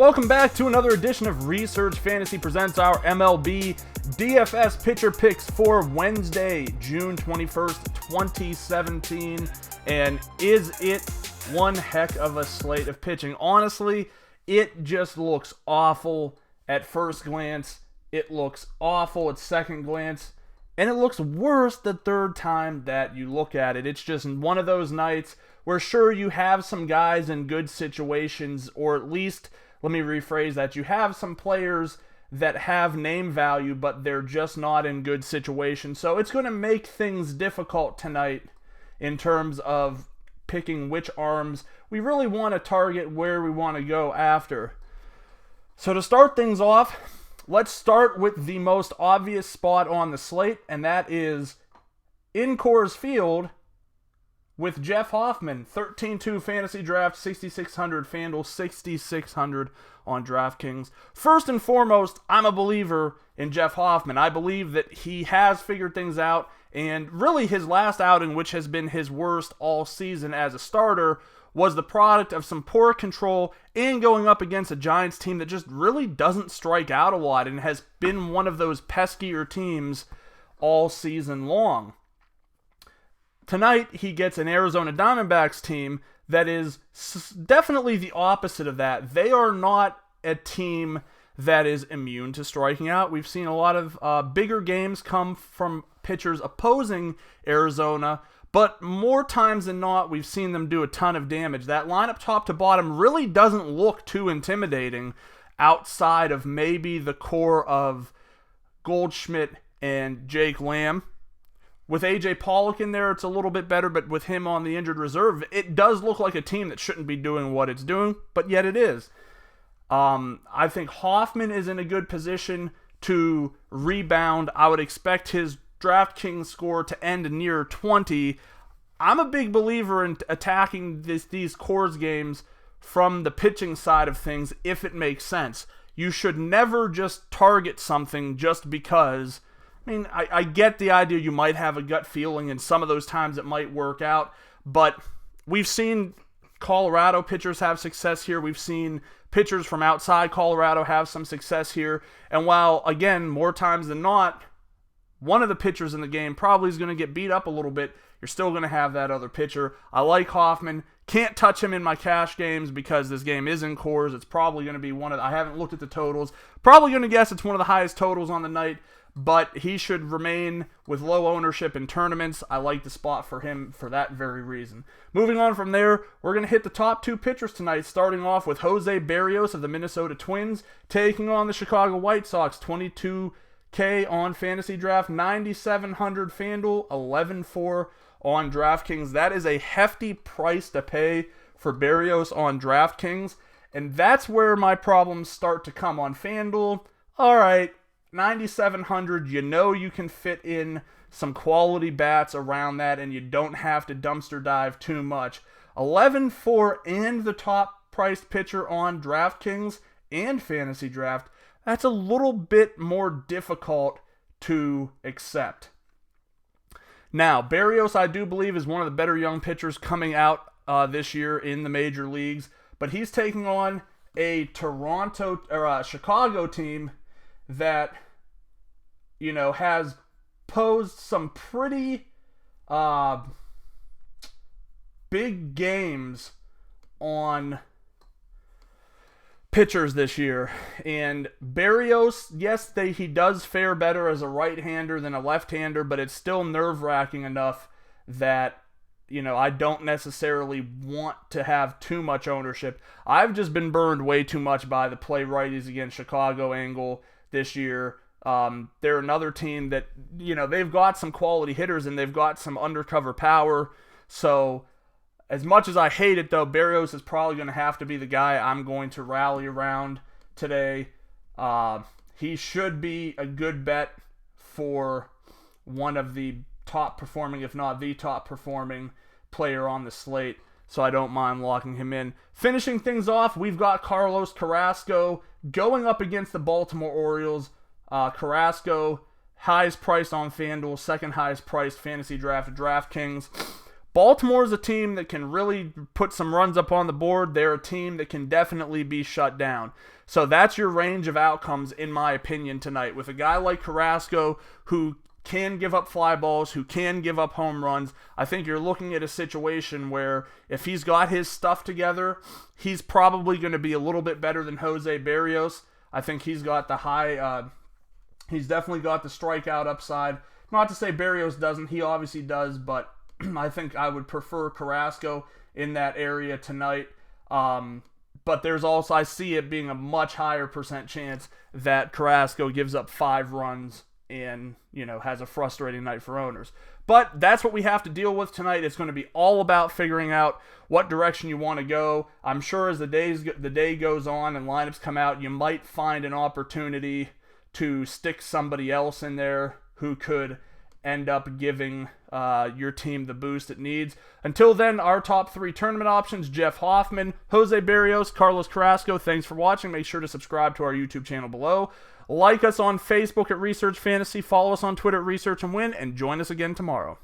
Welcome back to another edition of Research Fantasy presents our MLB DFS pitcher picks for Wednesday, June 21st, 2017. And is it one heck of a slate of pitching? Honestly, it just looks awful at first glance. It looks awful at second glance. And it looks worse the third time that you look at it. It's just one of those nights where sure, you have some guys in good situations, or at least, let me rephrase that, you have some players that have name value, but they're just not in good situations. So it's going to make things difficult tonight in terms of picking which arms we really want to target, where we want to go after. So to start things off, let's start with the most obvious spot on the slate, and that is in Coors Field with Jeff Hoffman. 13-2 fantasy draft, 6,600 FanDuel, 6,600 on DraftKings. First and foremost, I'm a believer in Jeff Hoffman. I believe that he has figured things out, and really his last outing, which has been his worst all season as a starter, was the product of some poor control and going up against a Giants team that just really doesn't strike out a lot and has been one of those peskier teams all season long. Tonight, he gets an Arizona Diamondbacks team that is definitely the opposite of that. They are not a team that is immune to striking out. We've seen a lot of bigger games come from pitchers opposing Arizona, but more times than not, we've seen them do a ton of damage. That lineup top to bottom really doesn't look too intimidating outside of maybe the core of Goldschmidt and Jake Lamb. With A.J. Pollock in there, it's a little bit better, but with him on the injured reserve, it does look like a team that shouldn't be doing what it's doing, but yet it is. I think Hoffman is in a good position to rebound. I would expect his DraftKings score to end near 20. I'm a big believer in attacking these Coors games from the pitching side of things if it makes sense. You should never just target something just because. I mean, I get the idea you might have a gut feeling, and some of those times it might work out, but we've seen Colorado pitchers have success here. We've seen pitchers from outside Colorado have some success here, and while, again, more times than not, one of the pitchers in the game probably is going to get beat up a little bit, you're still going to have that other pitcher. I like Hoffman. Can't touch him in my cash games because this game is in Coors. It's probably going to be I haven't looked at the totals. Probably going to guess it's one of the highest totals on the night, but he should remain with low ownership in tournaments. I like the spot for him for that very reason. Moving on from there, we're going to hit the top two pitchers tonight, starting off with Jose Berrios of the Minnesota Twins, taking on the Chicago White Sox. 22K on Fantasy Draft, 9,700 FanDuel, 11,400 on DraftKings. That is a hefty price to pay for Berrios on DraftKings, and that's where my problems start to come on FanDuel. All right, 9,700, you know you can fit in some quality bats around that, and you don't have to dumpster dive too much. 11,400 and the top priced pitcher on DraftKings and Fantasy Draft, that's a little bit more difficult to accept. Now, Berrios, I do believe, is one of the better young pitchers coming out this year in the major leagues, but he's taking on a Chicago team that, has posed some pretty big games on pitchers this year. And Berrios, yes, he does fare better as a right-hander than a left-hander, but it's still nerve-wracking enough that, I don't necessarily want to have too much ownership. I've just been burned way too much by the play righties against Chicago angle this year. They're another team that, they've got some quality hitters and they've got some undercover power. So as much as I hate it, though, Berrios is probably going to have to be the guy I'm going to rally around today. He should be a good bet for one of the top performing, if not the top performing player on the slate. So I don't mind locking him in. Finishing things off, we've got Carlos Carrasco going up against the Baltimore Orioles. Carrasco, highest priced on FanDuel, second highest priced fantasy draft at DraftKings. Baltimore is a team that can really put some runs up on the board. They're a team that can definitely be shut down. So that's your range of outcomes, in my opinion, tonight. With a guy like Carrasco who can give up fly balls, who can give up home runs, I think you're looking at a situation where if he's got his stuff together, he's probably going to be a little bit better than Jose Berrios. I think he's got the he's definitely got the strikeout upside. Not to say Berrios doesn't, he obviously does, but I think I would prefer Carrasco in that area tonight. But there's also, I see it being a much higher percent chance that Carrasco gives up 5 runs and, has a frustrating night for owners. But that's what we have to deal with tonight. It's going to be all about figuring out what direction you want to go. I'm sure as the day goes on and lineups come out, you might find an opportunity to stick somebody else in there who could end up giving your team the boost it needs. Until then, our top 3 tournament options: Jeff Hoffman, Jose Berrios, Carlos Carrasco. Thanks for watching. Make sure to subscribe to our YouTube channel below. Like us on Facebook at Research Fantasy. Follow us on Twitter at Research and Win. And join us again tomorrow.